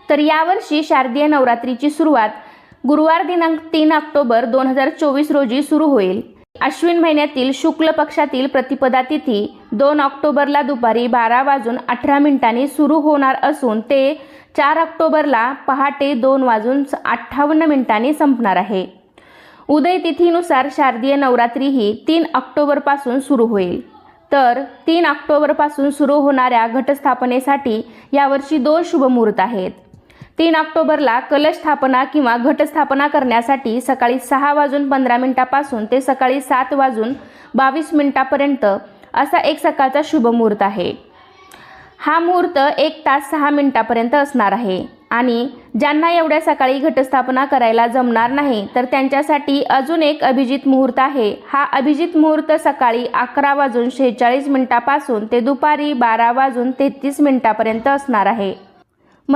तर यावर्षी शारदीय नवरात्रीची सुरुवात गुरुवार दिनांक 3 ऑक्टोबर 2024 रोजी सुरू होईल। अश्विन महिन्यातील शुक्ल पक्षातील प्रतिपदा तिथी 2 ऑक्टोबरला दुपारी 12:18 सुरू होणार असून ते 4 ऑक्टोबरला पहाटे 2:58 संपणार आहे। उदय तिथीनुसार शारदीय नवरात्री ही 3 ऑक्टोबरपासून सुरू होईल। तर 3 ऑक्टोबरपासून सुरू होणाऱ्या घटस्थापनेसाठी यावर्षी 2 शुभमुहूर्त आहेत। 3 ऑक्टोबरला कलश स्थापना किंवा घटस्थापना करण्यासाठी सकाळी 6:15 पासून ते सकाळी 7:22 असा एक सकाळचा शुभमुहूर्त आहे। हा मुहूर्त 1 तास 6 मिनिटापर्यंत असणार आहे आणि ज्यांना एवढ्या सकाळी घटस्थापना करायला जमणार नाही तर त्यांच्यासाठी अजून एक अभिजित मुहूर्त आहे। हा अभिजित मुहूर्त सकाळी 11:46 पासून ते दुपारी 12:33 असणार आहे।